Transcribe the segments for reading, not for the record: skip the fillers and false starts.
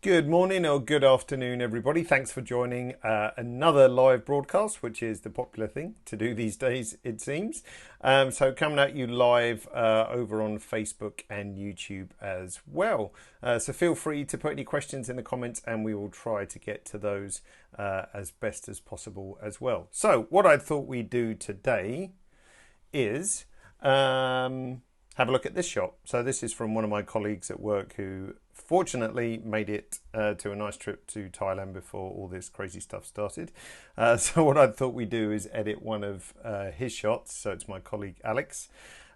Good morning or good afternoon, everybody. Thanks for joining another live broadcast, which is the popular thing to do these days, it seems. So coming at you live over on Facebook and YouTube as well. So feel free to put any questions in the comments and we will try to get to those as best as possible as well. So what I thought we'd do today is have a look at this shot. So this is from one of my colleagues at work who fortunately made it to a nice trip to Thailand before all this crazy stuff started. So what I thought we'd do is edit one of his shots. So it's my colleague Alex.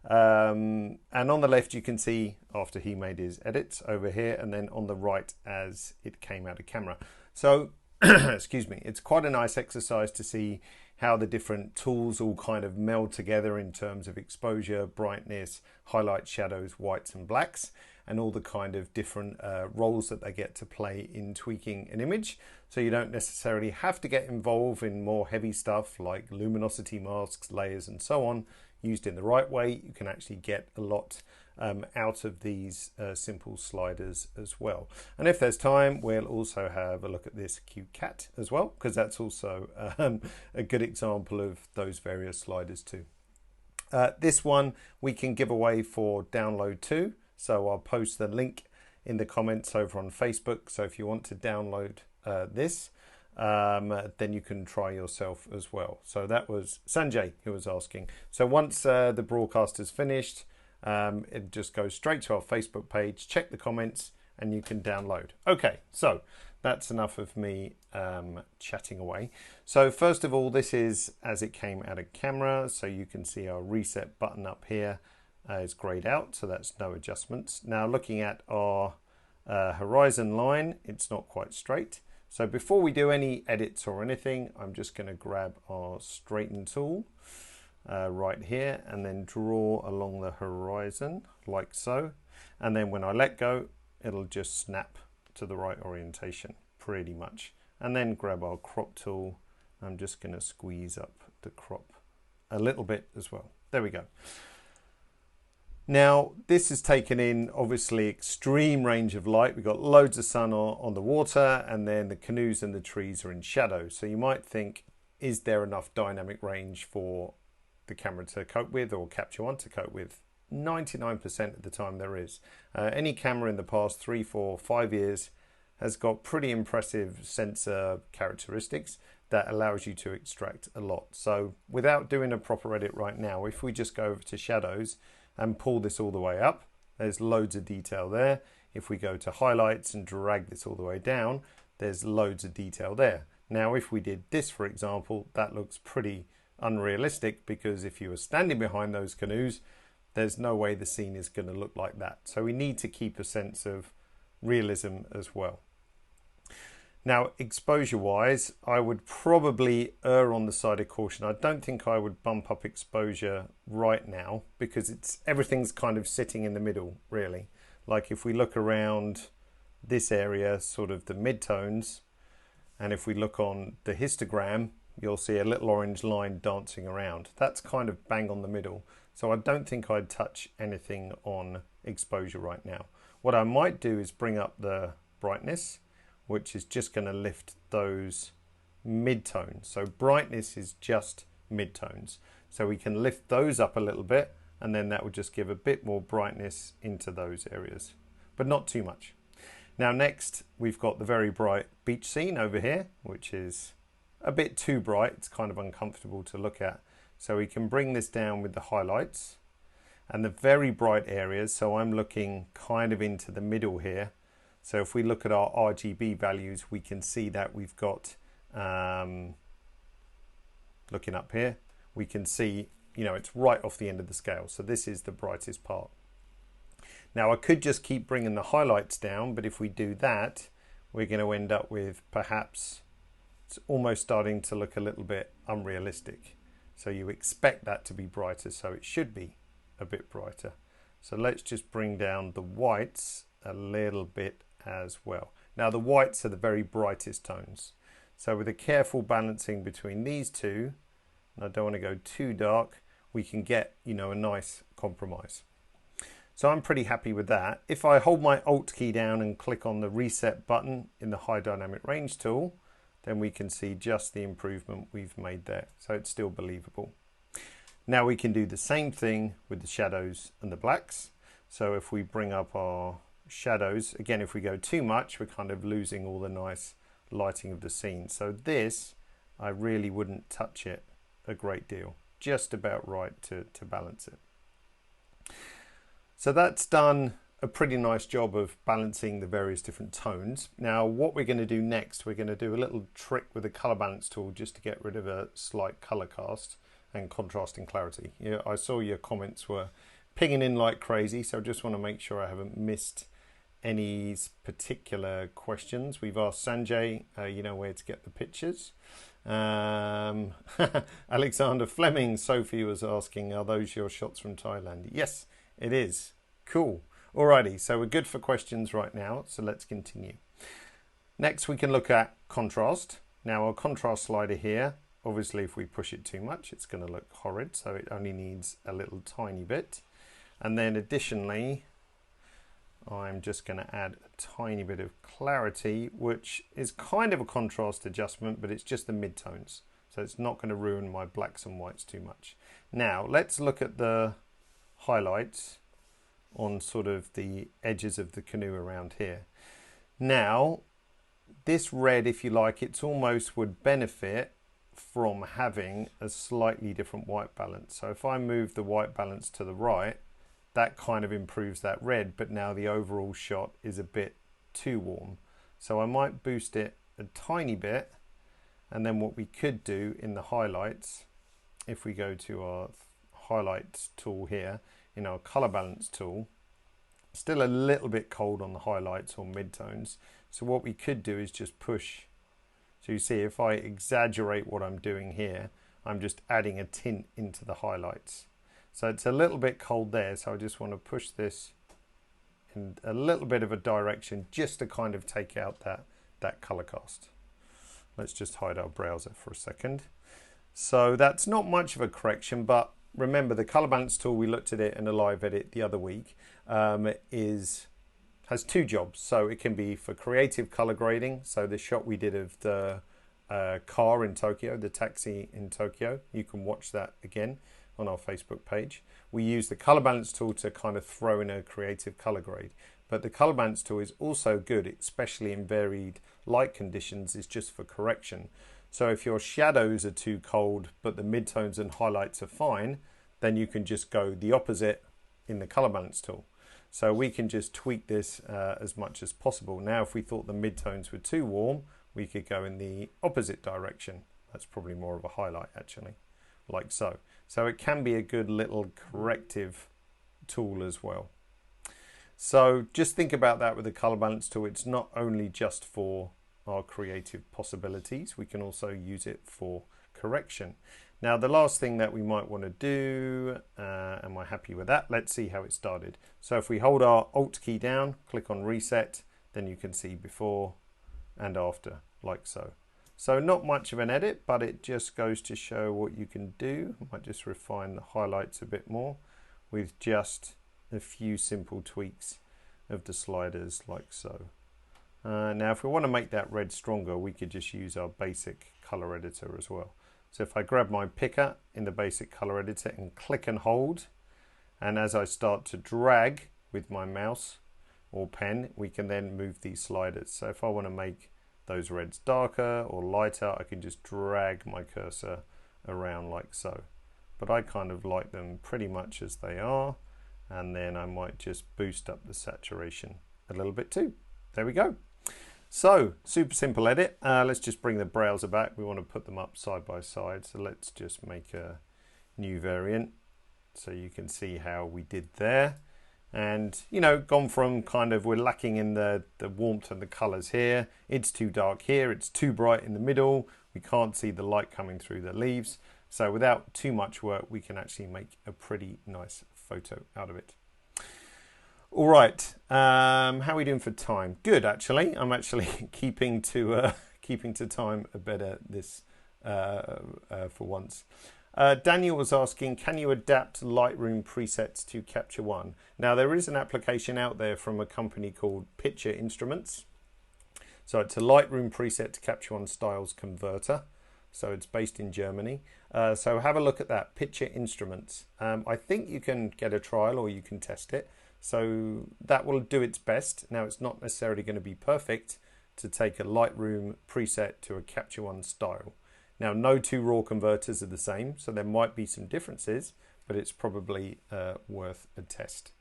And on the left you can see after he made his edits over here, and then on the right as it came out of camera. So excuse me, it's quite a nice exercise to see how the different tools all kind of meld together in terms of exposure, brightness, highlights, shadows, whites and blacks, and all the kind of different roles that they get to play in tweaking an image. So you don't necessarily have to get involved in more heavy stuff like luminosity masks, layers and so on. Used in the right way, you can actually get a lot out of these simple sliders as well. And if there's time, we'll also have a look at this cute cat as well, because that's also a good example of those various sliders too. This one we can give away for download too. So I'll post the link in the comments over on Facebook. So if you want to download this, then you can try yourself as well. So that was Sanjay who was asking. So once the broadcast is finished, it just goes straight to our Facebook page, check the comments, and you can download. Okay, so that's enough of me chatting away. So first of all, this is as it came out of camera. So you can see our reset button up here is grayed out, so that's no adjustments. Now looking at our horizon line, it's not quite straight. So before we do any edits or anything, I'm just going to grab our straighten tool right here and then draw along the horizon like so. And then when I let go, it'll just snap to the right orientation pretty much. And then grab our crop tool. I'm just going to squeeze up the crop a little bit as well. There we go. Now this is taken in obviously extreme range of light. We've got loads of sun on the water, and then the canoes and the trees are in shadow. So you might think, is there enough dynamic range for the camera to cope with, or Capture One to cope with? 99% of the time there is. Any camera in the past 3, 4, 5 years has got pretty impressive sensor characteristics that allows you to extract a lot. So without doing a proper edit right now, if we just go over to shadows and pull this all the way up, there's loads of detail there. If we go to highlights and drag this all the way down, there's loads of detail there. Now if we did this, for example, that looks pretty unrealistic, because if you were standing behind those canoes, there's no way the scene is going to look like that. So we need to keep a sense of realism as well. Now, exposure-wise, I would probably err on the side of caution. I don't think I would bump up exposure right now, because everything's kind of sitting in the middle, really. Like if we look around this area, sort of the midtones, and if we look on the histogram, you'll see a little orange line dancing around. That's kind of bang on the middle. So I don't think I'd touch anything on exposure right now. What I might do is bring up the brightness, which is just going to lift those midtones. So brightness is just midtones. So we can lift those up a little bit, and then that will just give a bit more brightness into those areas, but not too much. Now next, we've got the very bright beach scene over here, which is a bit too bright. It's kind of uncomfortable to look at. So we can bring this down with the highlights and the very bright areas. So I'm looking kind of into the middle here. So if we look at our RGB values, we can see that we've got, looking up here, we can see, it's right off the end of the scale. So this is the brightest part. Now I could just keep bringing the highlights down, but if we do that, we're going to end up with perhaps it's almost starting to look a little bit unrealistic. So you expect that to be brighter, so it should be a bit brighter. So let's just bring down the whites a little bit as well. Now the whites are the very brightest tones. So with a careful balancing between these two, and I don't want to go too dark, we can get, a nice compromise. So I'm pretty happy with that. If I hold my Alt key down and click on the reset button in the high dynamic range tool, then we can see just the improvement we've made there. So it's still believable. Now we can do the same thing with the shadows and the blacks. So if we bring up our shadows, again, if we go too much, we're kind of losing all the nice lighting of the scene. So this, I really wouldn't touch it a great deal, just about right to balance it. So that's done a pretty nice job of balancing the various different tones. Now what we're going to do next, we're going to do a little trick with the color balance tool just to get rid of a slight color cast and contrast and clarity. Yeah, I saw your comments were pinging in like crazy, so I just want to make sure I haven't missed any particular questions. We've asked Sanjay, you know where to get the pictures. Alexander Fleming, Sophie was asking, are those your shots from Thailand? Yes, it is. Cool. Alrighty, so we're good for questions right now, so let's continue. Next we can look at contrast. Now our contrast slider here, obviously if we push it too much it's going to look horrid, so it only needs a little tiny bit. And then additionally I'm just going to add a tiny bit of clarity, which is kind of a contrast adjustment, but it's just the midtones, so it's not going to ruin my blacks and whites too much. Now let's look at the highlights on sort of the edges of the canoe around here. Now this red, if you like, it's almost would benefit from having a slightly different white balance. So if I move the white balance to the right, that kind of improves that red, but now the overall shot is a bit too warm. So I might boost it a tiny bit, and then what we could do in the highlights, if we go to our highlights tool here, in our color balance tool, still a little bit cold on the highlights or midtones. So what we could do is just push. So you see if I exaggerate what I'm doing here, I'm just adding a tint into the highlights. So it's a little bit cold there, so I just want to push this in a little bit of a direction just to kind of take out that color cast. Let's just hide our browser for a second. So that's not much of a correction, but remember the color balance tool, we looked at it in a live edit the other week, has two jobs. So it can be for creative color grading. So the shot we did of the car in Tokyo, the taxi in Tokyo, you can watch that again on our Facebook page. We use the color balance tool to kind of throw in a creative color grade, but the color balance tool is also good, especially in varied light conditions, is just for correction. So if your shadows are too cold but the midtones and highlights are fine, then you can just go the opposite in the color balance tool. So we can just tweak this as much as possible. Now if we thought the midtones were too warm, we could go in the opposite direction. That's probably more of a highlight actually, like so. So it can be a good little corrective tool as well. So just think about that with the color balance tool. It's not only just for our creative possibilities, we can also use it for correction. Now the last thing that we might want to do, am I happy with that? Let's see how it started. So if we hold our Alt key down, click on reset, then you can see before and after, like so. So not much of an edit, but it just goes to show what you can do. I might just refine the highlights a bit more with just a few simple tweaks of the sliders, like so. Now if we want to make that red stronger, we could just use our basic color editor as well. So if I grab my picker in the basic color editor and click and hold, and as I start to drag with my mouse or pen, we can then move these sliders. So if I want to make those reds darker or lighter, I can just drag my cursor around like so. But I kind of like them pretty much as they are, and then I might just boost up the saturation a little bit too. There we go. So super simple edit. Let's just bring the browser back. We want to put them up side by side, so let's just make a new variant so you can see how we did there. And you know, gone from kind of, we're lacking in the warmth and the colors here, it's too dark here, it's too bright in the middle, we can't see the light coming through the leaves. So without too much work, we can actually make a pretty nice photo out of it. All right, how are we doing for time? Good, actually. I'm actually keeping to time better this for once. Daniel was asking, can you adapt Lightroom presets to Capture One? Now, there is an application out there from a company called Picture Instruments. So it's a Lightroom preset to Capture One styles converter. So it's based in Germany. So have a look at that, Picture Instruments. I think you can get a trial or you can test it. So that will do its best. Now, it's not necessarily going to be perfect to take a Lightroom preset to a Capture One style. Now, no two RAW converters are the same, so there might be some differences, but it's probably worth a test.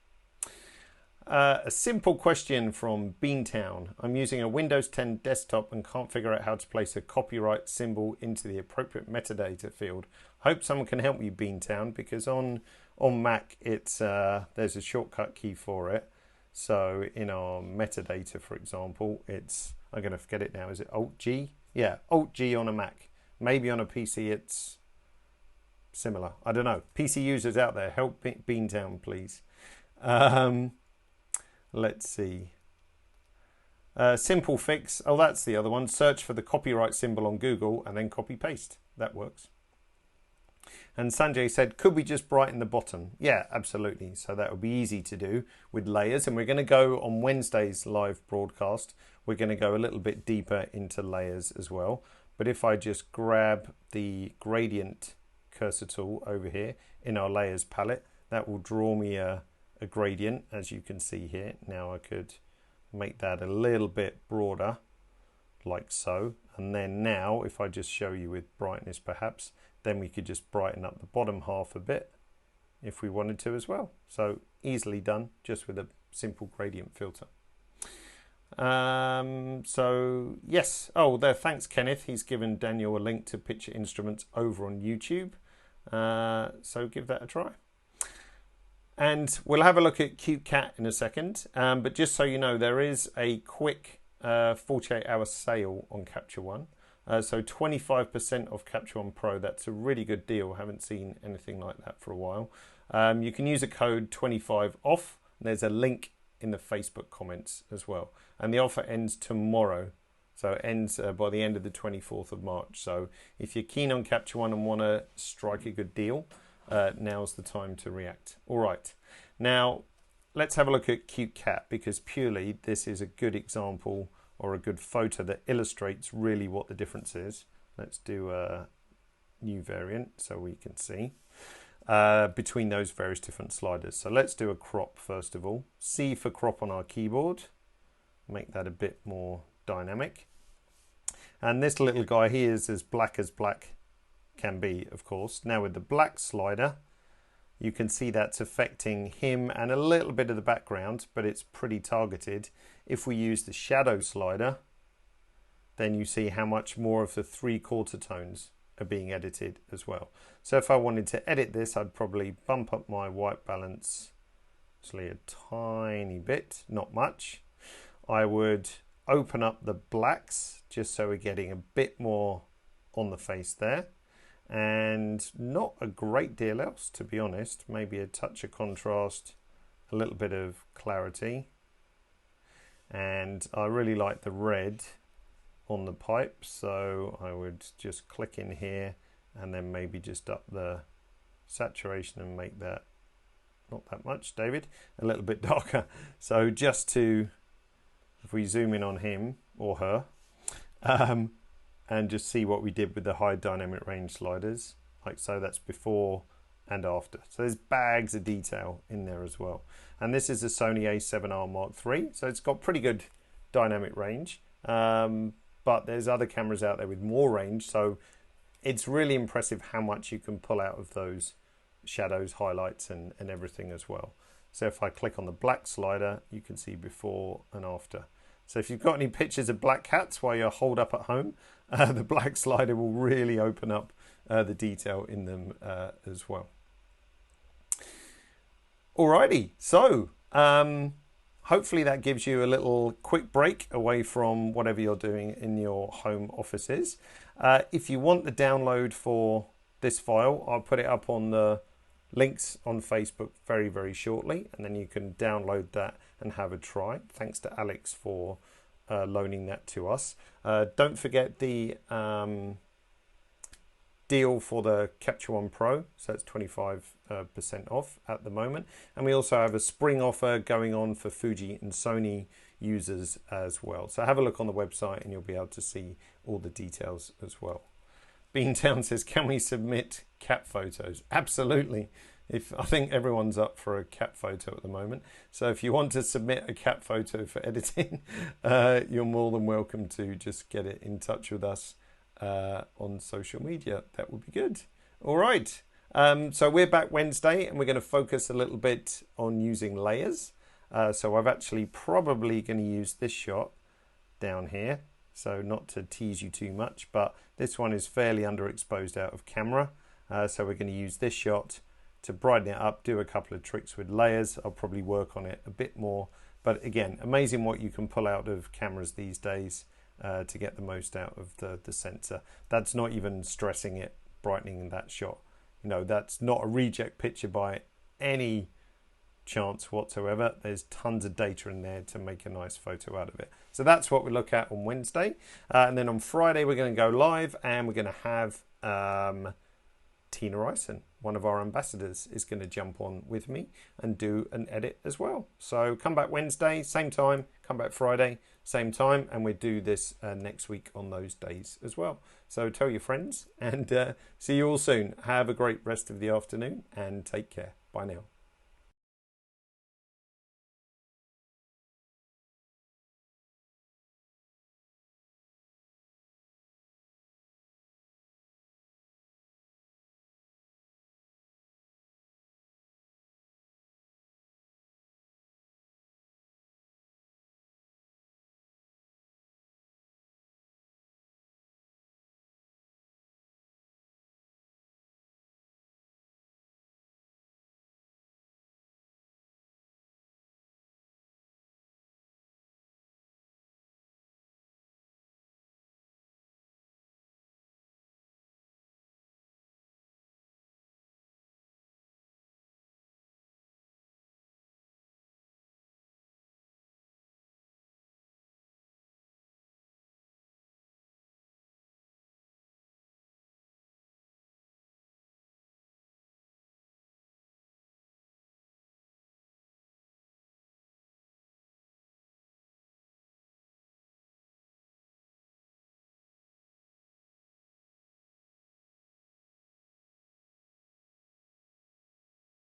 A simple question from Beantown. I'm using a Windows 10 desktop and can't figure out how to place a copyright symbol into the appropriate metadata field. Hope someone can help me, Beantown, because on Mac it's there's a shortcut key for it. So in our metadata, for example, it's, I'm going to forget it now, is it Alt-G? Yeah, Alt-G on a Mac. Maybe on a PC it's similar. I don't know. PC users out there, help Beantown, please. Let's see. Simple fix. Oh, that's the other one. Search for the copyright symbol on Google and then copy paste. That works. And Sanjay said, could we just brighten the bottom? Yeah, absolutely. So that would be easy to do with layers. And we're going to go on Wednesday's live broadcast. We're going to go a little bit deeper into layers as well. But if I just grab the gradient cursor tool over here in our layers palette, that will draw me a gradient, as you can see here. Now I could make that a little bit broader, like so. And then now, if I just show you with brightness perhaps, then we could just brighten up the bottom half a bit if we wanted to as well. So easily done, just with a simple gradient filter. So yes, oh there, thanks Kenneth, he's given Daniel a link to Picture Instruments over on YouTube, so give that a try. And we'll have a look at Cute Cat in a second, but just so you know, there is a quick 48-hour sale on Capture One, so 25% off Capture One Pro. That's a really good deal. Haven't seen anything like that for a while. You can use a code 25OFF. There's a link in the Facebook comments as well, and the offer ends tomorrow, so it ends by the end of the 24th of March. So if you're keen on Capture One and want to strike a good deal, now's the time to react. All right, now let's have a look at Cute Cat, because purely this is a good example or a good photo that illustrates really what the difference is. Let's do a new variant so we can see between those various different sliders. So let's do a crop first of all. C for crop on our keyboard, make that a bit more dynamic. And this little guy here is as black can be, of course. Now with the black slider, you can see that's affecting him and a little bit of the background, but it's pretty targeted. If we use the shadow slider, then you see how much more of the 3/4 tones are being edited as well. So if I wanted to edit this, I'd probably bump up my white balance actually a tiny bit, not much. I would open up the blacks just so we're getting a bit more on the face there, and not a great deal else, to be honest. Maybe a touch of contrast, a little bit of clarity, and I really like the red on the pipe, so I would just click in here and then maybe just up the saturation and make that, not that much David, a little bit darker. So just to, if we zoom in on him or her, and just see what we did with the high dynamic range sliders, like so. That's before and after. So there's bags of detail in there as well. And this is a Sony a7R Mark III, so it's got pretty good dynamic range. But there's other cameras out there with more range, so it's really impressive how much you can pull out of those shadows, highlights, and everything as well. So if I click on the black slider, you can see before and after. So if you've got any pictures of black cats while you're holed up at home, the black slider will really open up the detail in them as well. Alrighty, so hopefully that gives you a little quick break away from whatever you're doing in your home offices. If you want the download for this file, I'll put it up on the links on Facebook very, very shortly, and then you can download that and have a try. Thanks to Alex for loaning that to us. Don't forget the deal for the Capture One Pro, so it's 25% off at the moment. And we also have a spring offer going on for Fuji and Sony users as well. So have a look on the website and you'll be able to see all the details as well. Beantown says, can we submit cat photos? Absolutely. I think everyone's up for a cat photo at the moment. So if you want to submit a cat photo for editing, you're more than welcome to just get it in touch with us on social media. That would be good. All right. So we're back Wednesday and we're going to focus a little bit on using layers. So I've actually probably going to use this shot down here. So not to tease you too much, but this one is fairly underexposed out of camera. So we're going to use this shot to brighten it up, do a couple of tricks with layers. I'll probably work on it a bit more. But again, amazing what you can pull out of cameras these days to get the most out of the sensor. That's not even stressing it, brightening that shot. You know, that's not a reject picture by any chance whatsoever. There's tons of data in there to make a nice photo out of it. So that's what we look at on Wednesday. And then on Friday, we're going to go live and we're going to have Tina Ison, one of our ambassadors, is going to jump on with me and do an edit as well. So come back Wednesday, same time, come back Friday, same time, and we do this next week on those days as well. So tell your friends and see you all soon. Have a great rest of the afternoon and take care. Bye now.